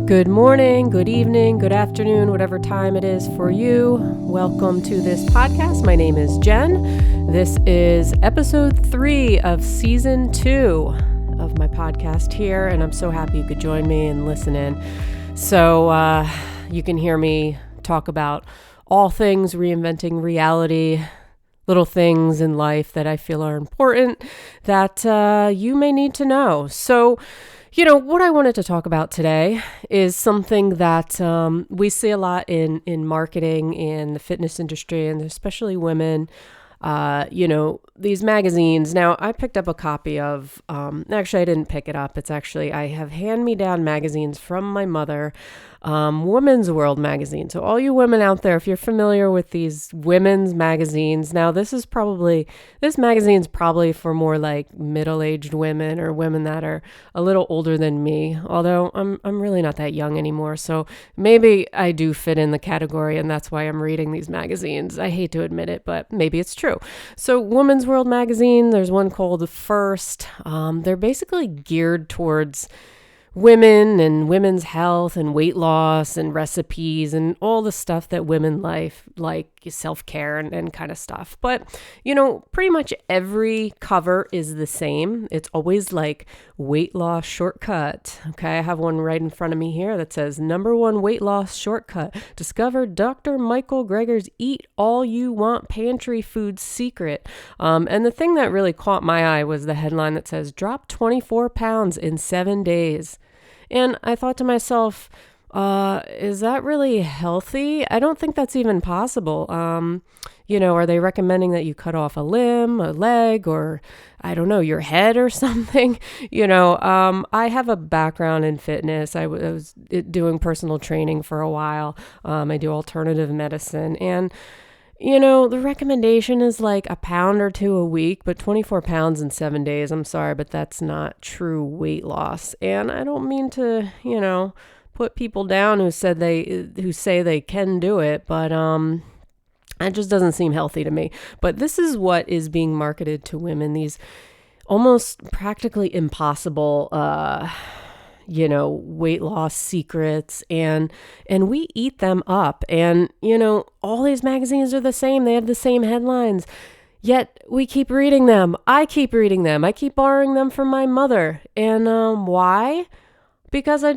Good morning, good evening, good afternoon, whatever time it is for you. Welcome to this podcast. My name is Jen. This is episode 3 of season 2 of my podcast here, and I'm so happy you could join me and listen in. So you can hear me talk about all things reinventing reality, little things in life that I feel are important that you may need to know. So what I wanted to talk about today is something that we see a lot in marketing, in the fitness industry, and especially women. These magazines. Now, I picked up a copy of, actually, I didn't pick it up. I have hand-me-down magazines from my mother, Women's World magazine. So all you women out there, if you're familiar with these women's magazines, now this magazine's probably for more like middle-aged women or women that are a little older than me, although I'm really not that young anymore. So maybe I do fit in the category and that's why I'm reading these magazines. I hate to admit it, but maybe it's true. So Women's World magazine, there's one called First. They're basically geared towards women and women's health and weight loss and recipes and all the stuff that women like self-care and kind of stuff. But, pretty much every cover is the same. It's always like weight loss shortcut. Okay, I have one right in front of me here that says #1 weight loss shortcut. Discover Dr. Michael Greger's Eat All You Want Pantry Food Secret. And the thing that really caught my eye was the headline that says drop 24 pounds in 7 days. And I thought to myself, is that really healthy? I don't think that's even possible. Are they recommending that you cut off a limb, a leg, or I don't know, your head or something? I have a background in fitness. I was doing personal training for a while. I do alternative medicine, and the recommendation is like a pound or 2 a week, but 24 pounds in 7 days, I'm sorry, but that's not true weight loss. And I don't mean to, put people down who say they can do it, but it just doesn't seem healthy to me. But this is what is being marketed to women, these almost practically impossible weight loss secrets, and we eat them up. And, all these magazines are the same. They have the same headlines, yet we keep reading them. I keep reading them. I keep borrowing them from my mother. And why? Because I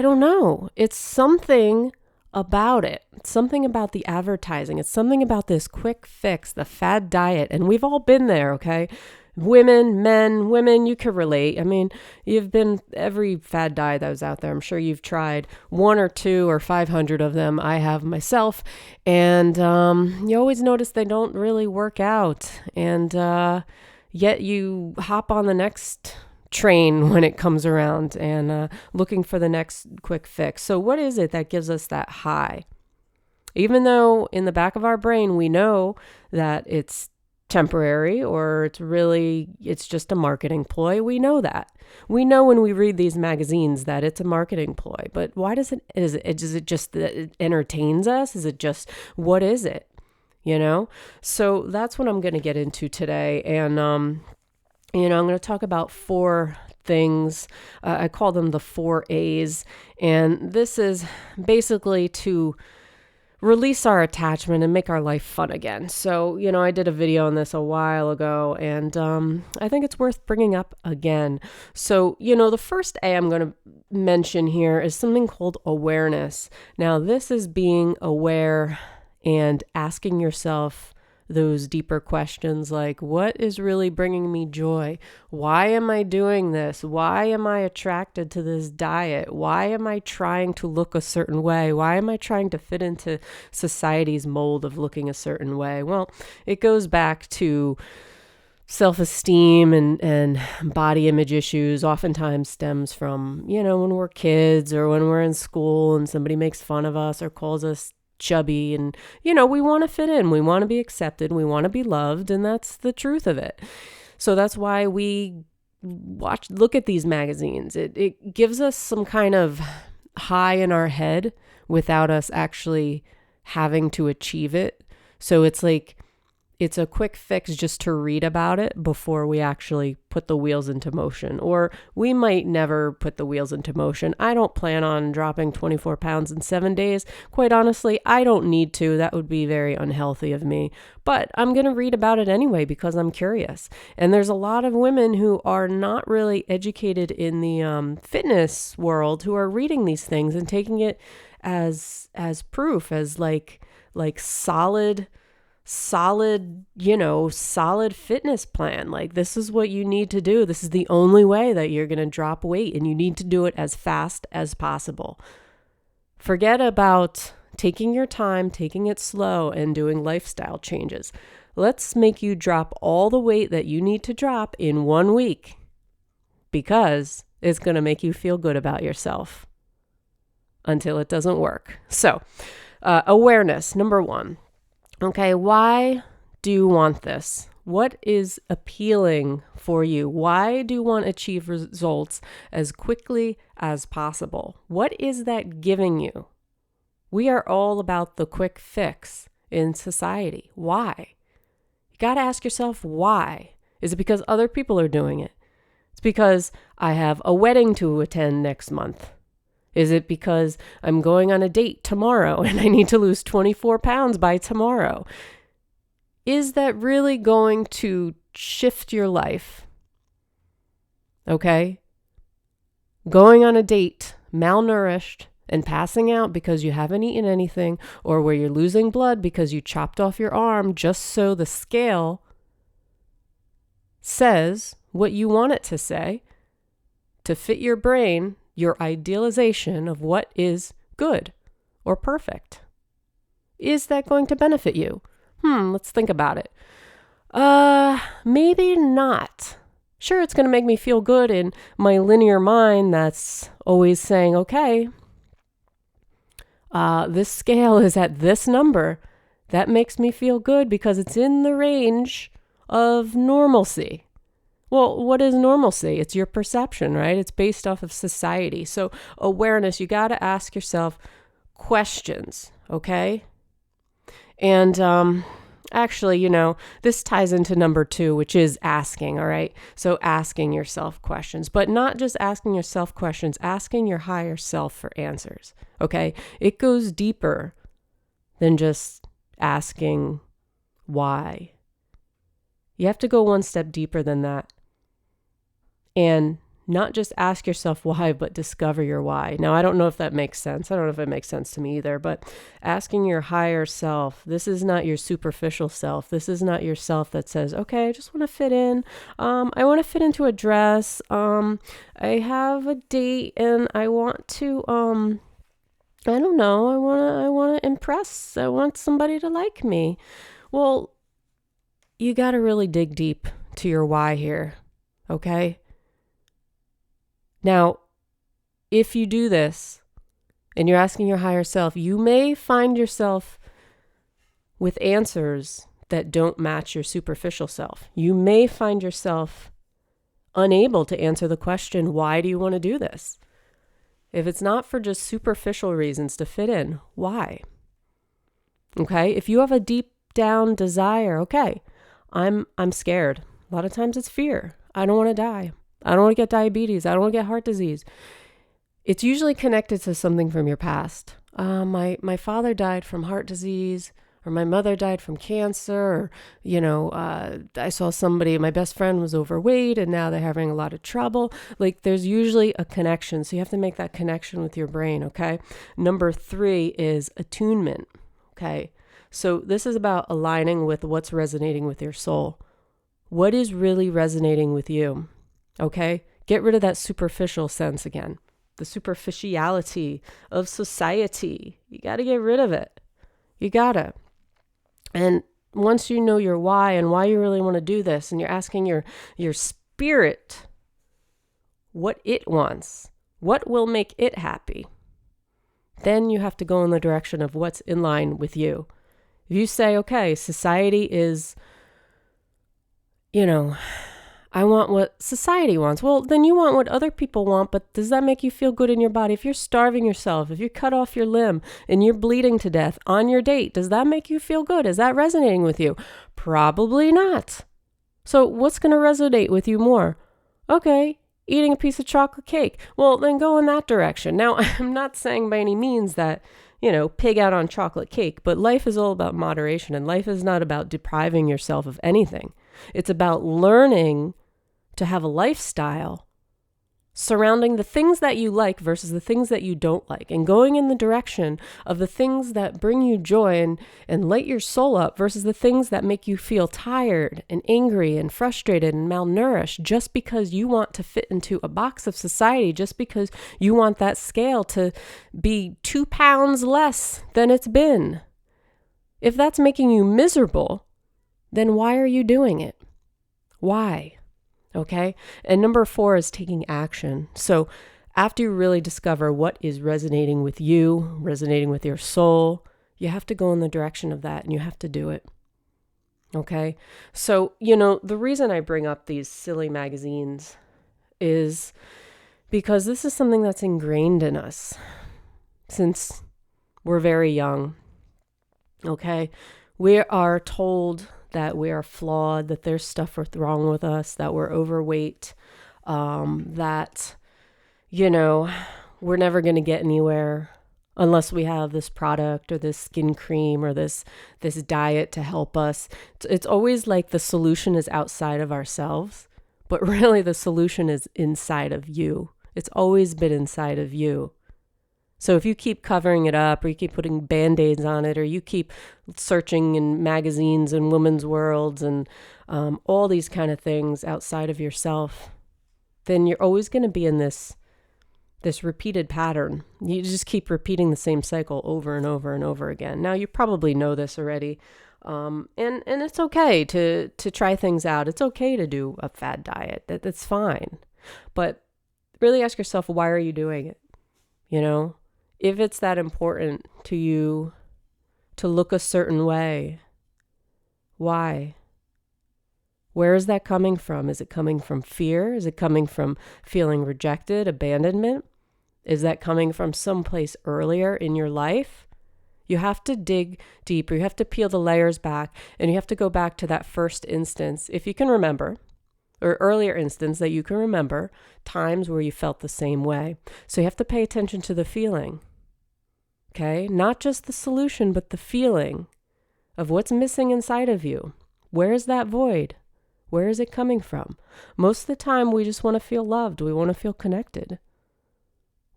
don't know. It's something about it. It's something about the advertising. It's something about this quick fix, the fad diet. And we've all been there, okay? Women, men, women, you could relate. I mean, you've been every fad diet that was out there. I'm sure you've tried 1 or 2 or 500 of them. I have myself. And you always notice they don't really work out. And yet you hop on the next train when it comes around and looking for the next quick fix. So what is it that gives us that high? Even though in the back of our brain, we know that it's temporary or it's just a marketing ploy. We know that. We know when we read these magazines that it's a marketing ploy, but why is it just that it entertains us? Is it just, what is it? So that's what I'm going to get into today. And, I'm going to talk about 4 things. I call them the 4 A's. And this is basically to release our attachment and make our life fun again. So, I did a video on this a while ago, and I think it's worth bringing up again. So, the first A I'm going to mention here is something called awareness. Now, this is being aware and asking yourself those deeper questions like, what is really bringing me joy? Why am I doing this? Why am I attracted to this diet? Why am I trying to look a certain way? Why am I trying to fit into society's mold of looking a certain way? Well, it goes back to self-esteem and body image issues. Oftentimes stems from, when we're kids or when we're in school and somebody makes fun of us or calls us chubby, and we want to fit in, we want to be accepted, we want to be loved, and that's the truth of it. So that's why we look at these magazines. It gives us some kind of high in our head without us actually having to achieve it. So it's like it's a quick fix just to read about it before we actually put the wheels into motion. Or we might never put the wheels into motion. I don't plan on dropping 24 pounds in 7 days. Quite honestly, I don't need to. That would be very unhealthy of me. But I'm going to read about it anyway because I'm curious. And there's a lot of women who are not really educated in the fitness world who are reading these things and taking it as proof, as like solid, solid fitness plan. Like, this is what you need to do. This is the only way that you're going to drop weight, and you need to do it as fast as possible. Forget about taking your time, taking it slow, and doing lifestyle changes. Let's make you drop all the weight that you need to drop in 1 week, because it's going to make you feel good about yourself until it doesn't work. So, awareness, number 1. Okay, why do you want this? What is appealing for you? Why do you want to achieve results as quickly as possible? What is that giving you? We are all about the quick fix in society. Why? You got to ask yourself why. Is it because other people are doing it? It's because I have a wedding to attend next month. Is it because I'm going on a date tomorrow and I need to lose 24 pounds by tomorrow? Is that really going to shift your life? Okay? Going on a date, malnourished, and passing out because you haven't eaten anything, or where you're losing blood because you chopped off your arm just so the scale says what you want it to say, to fit your brain, your idealization of what is good or perfect. Is that going to benefit you? Let's think about it. Maybe not. Sure, it's going to make me feel good in my linear mind that's always saying, okay, this scale is at this number. That makes me feel good because it's in the range of normalcy. Well, what is normalcy? It's your perception, right? It's based off of society. So awareness, you got to ask yourself questions, okay? And actually, this ties into number 2, which is asking, all right? So asking yourself questions, but not just asking yourself questions, asking your higher self for answers, okay? It goes deeper than just asking why. You have to go one step deeper than that. And not just ask yourself why, but discover your why. Now, I don't know if that makes sense. I don't know if it makes sense to me either, but asking your higher self, this is not your superficial self. This is not your self that says, okay, I just want to fit in. I want to fit into a dress. I have a date and I want to, I don't know. I want to impress. I want somebody to like me. Well, you got to really dig deep to your why here. Okay? Now, if you do this and you're asking your higher self, you may find yourself with answers that don't match your superficial self. You may find yourself unable to answer the question, why do you want to do this? If it's not for just superficial reasons to fit in, why? Okay, if you have a deep down desire, okay, I'm scared. A lot of times it's fear. I don't want to die. I don't want to get diabetes. I don't want to get heart disease. It's usually connected to something from your past. My father died from heart disease, or my mother died from cancer, or, I saw somebody, my best friend was overweight and now they're having a lot of trouble. Like, there's usually a connection. So you have to make that connection with your brain, okay? Number 3 is attunement, okay? So this is about aligning with what's resonating with your soul. What is really resonating with you? Okay? Get rid of that superficial sense again. The superficiality of society. You got to get rid of it. You got to. And once you know your why and why you really want to do this, and you're asking your spirit what it wants, what will make it happy, then you have to go in the direction of what's in line with you. If you say, okay, society is, I want what society wants. Well, then you want what other people want, but does that make you feel good in your body? If you're starving yourself, if you cut off your limb and you're bleeding to death on your date, does that make you feel good? Is that resonating with you? Probably not. So what's going to resonate with you more? Okay, eating a piece of chocolate cake. Well, then go in that direction. Now, I'm not saying by any means that, pig out on chocolate cake, but life is all about moderation, and life is not about depriving yourself of anything. It's about learning to have a lifestyle surrounding the things that you like versus the things that you don't like, and going in the direction of the things that bring you joy and light your soul up versus the things that make you feel tired and angry and frustrated and malnourished just because you want to fit into a box of society, just because you want that scale to be 2 pounds less than it's been. If that's making you miserable, then why are you doing it? Why? Okay. And number 4 is taking action. So after you really discover what is resonating with you, resonating with your soul, you have to go in the direction of that and you have to do it. Okay. So, the reason I bring up these silly magazines is because this is something that's ingrained in us since we're very young. Okay. We are told that we are flawed, that there's stuff wrong with us, that we're overweight, that, we're never going to get anywhere unless we have this product or this skin cream or this diet to help us. It's always like the solution is outside of ourselves, but really the solution is inside of you. It's always been inside of you. So if you keep covering it up, or you keep putting Band-Aids on it, or you keep searching in magazines and women's worlds and all these kind of things outside of yourself, then you're always going to be in this repeated pattern. You just keep repeating the same cycle over and over and over again. Now, you probably know this already, and it's okay to try things out. It's okay to do a fad diet. That's fine. But really ask yourself, why are you doing it? If it's that important to you to look a certain way, why? Where is that coming from? Is it coming from fear? Is it coming from feeling rejected, abandonment? Is that coming from someplace earlier in your life? You have to dig deeper. You have to peel the layers back, and you have to go back to that first instance, if you can remember, or earlier instance that you can remember, times where you felt the same way. So you have to pay attention to the feeling. Okay, not just the solution, but the feeling of what's missing inside of you. Where is that void? Where is it coming from? Most of the time, we just want to feel loved. We want to feel connected.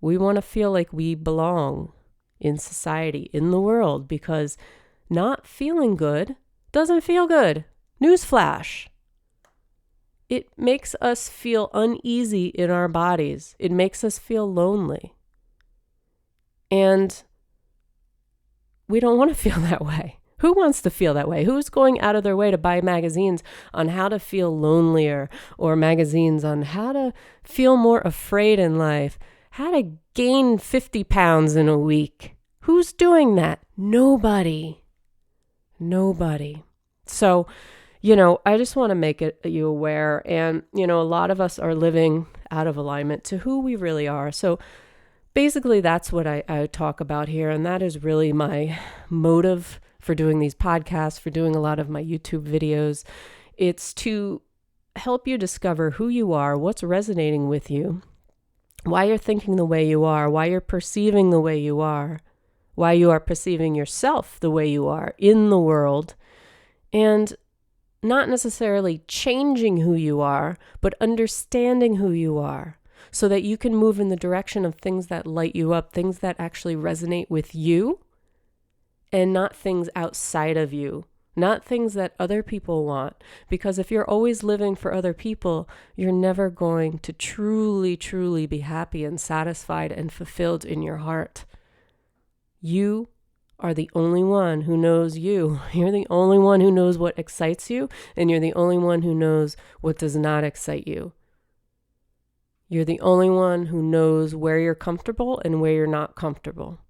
We want to feel like we belong in society, in the world, because not feeling good doesn't feel good. Newsflash. It makes us feel uneasy in our bodies. It makes us feel lonely. And we don't want to feel that way. Who wants to feel that way? Who's going out of their way to buy magazines on how to feel lonelier, or magazines on how to feel more afraid in life, how to gain 50 pounds in a week? Who's doing that? Nobody. So, I just want to make you aware. And, a lot of us are living out of alignment to who we really are. So basically, that's what I talk about here. And that is really my motive for doing these podcasts, for doing a lot of my YouTube videos. It's to help you discover who you are, what's resonating with you, why you're thinking the way you are, why you're perceiving the way you are, why you are perceiving yourself the way you are in the world, and not necessarily changing who you are, but understanding who you are, so that you can move in the direction of things that light you up, things that actually resonate with you, and not things outside of you, not things that other people want. Because if you're always living for other people, you're never going to truly, truly be happy and satisfied and fulfilled in your heart. You are the only one who knows you. You're the only one who knows what excites you, and you're the only one who knows what does not excite you. You're the only one who knows where you're comfortable and where you're not comfortable.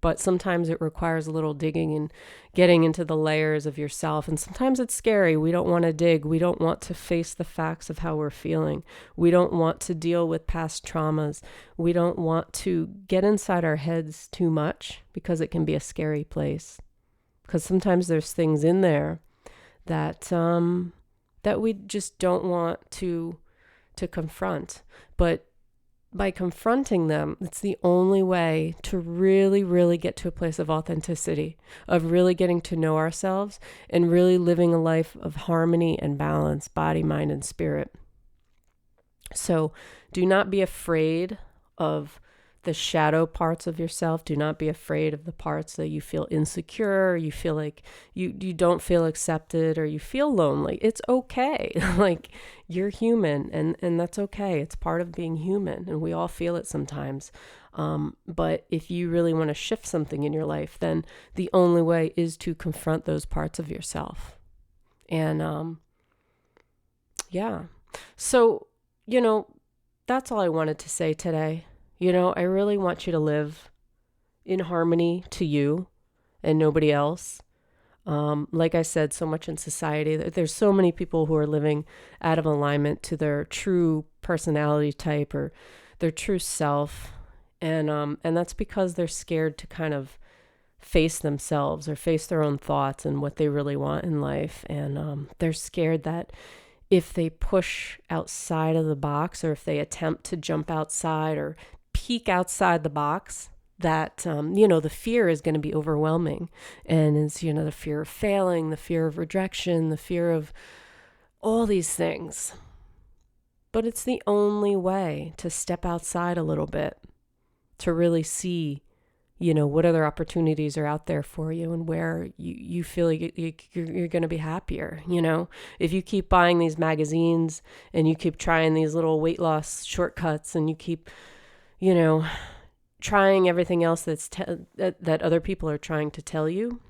but sometimes it requires a little digging and getting into the layers of yourself. And sometimes it's scary. We don't want to dig. We don't want to face the facts of how we're feeling. We don't want to deal with past traumas. We don't want to get inside our heads too much because it can be a scary place. Because sometimes there's things in there that that we just don't want to confront. But by confronting them, it's the only way to really, really get to a place of authenticity, of really getting to know ourselves and really living a life of harmony and balance, body, mind, and spirit. So do not be afraid of the shadow parts of yourself. Do not be afraid of the parts that you feel insecure, or you feel like you don't feel accepted, or you feel lonely. It's okay. Like, you're human, and that's okay. It's part of being human, and we all feel it sometimes. But if you really want to shift something in your life, then the only way is to confront those parts of yourself. And yeah. So, that's all I wanted to say today. I really want you to live in harmony to you and nobody else. Like I said, so much in society, there's so many people who are living out of alignment to their true personality type or their true self. And that's because they're scared to kind of face themselves or face their own thoughts and what they really want in life. And they're scared that if they push outside of the box, or if they attempt to jump outside or peek outside the box, that, the fear is going to be overwhelming. And it's, the fear of failing, the fear of rejection, the fear of all these things. But it's the only way to step outside a little bit, to really see, what other opportunities are out there for you and where you feel you're going to be happier. If you keep buying these magazines and you keep trying these little weight loss shortcuts and you keep, trying everything else that other people are trying to tell you,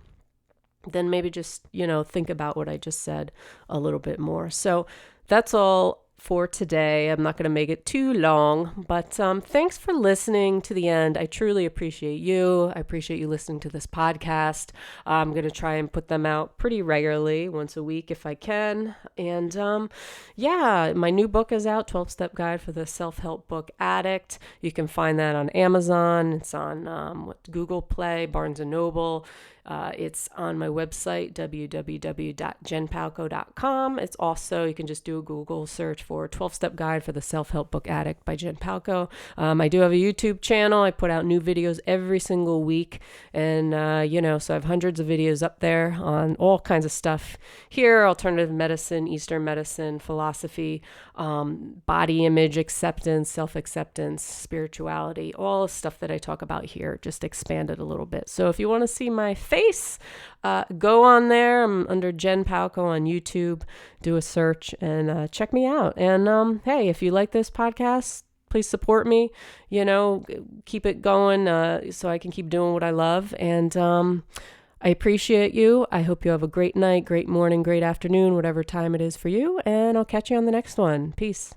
then maybe just, think about what I just said a little bit more. So that's all for today. I'm not going to make it too long, but thanks for listening to the end. I truly appreciate you. I appreciate you listening to this podcast. I'm going to try and put them out pretty regularly, once a week if I can. And my new book is out, 12-Step Guide for the Self-Help Book Addict. You can find that on Amazon. It's on Google Play, Barnes & Noble. It's on my website, www.jenpalco.com. It's also, you can just do a Google search for 12-Step Guide for the Self-Help Book Addict by Jen Palco. I do have a YouTube channel. I put out new videos every single week. And, so I have hundreds of videos up there on all kinds of stuff here: alternative medicine, Eastern medicine, philosophy, body image acceptance, self-acceptance, spirituality, all the stuff that I talk about here, just expanded a little bit. So if you want to see my face, go on there. I'm under Jen Palco on YouTube. Do a search and check me out. And hey, if you like this podcast, please support me. Keep it going so I can keep doing what I love. And I appreciate you. I hope you have a great night, great morning, great afternoon, whatever time it is for you. And I'll catch you on the next one. Peace.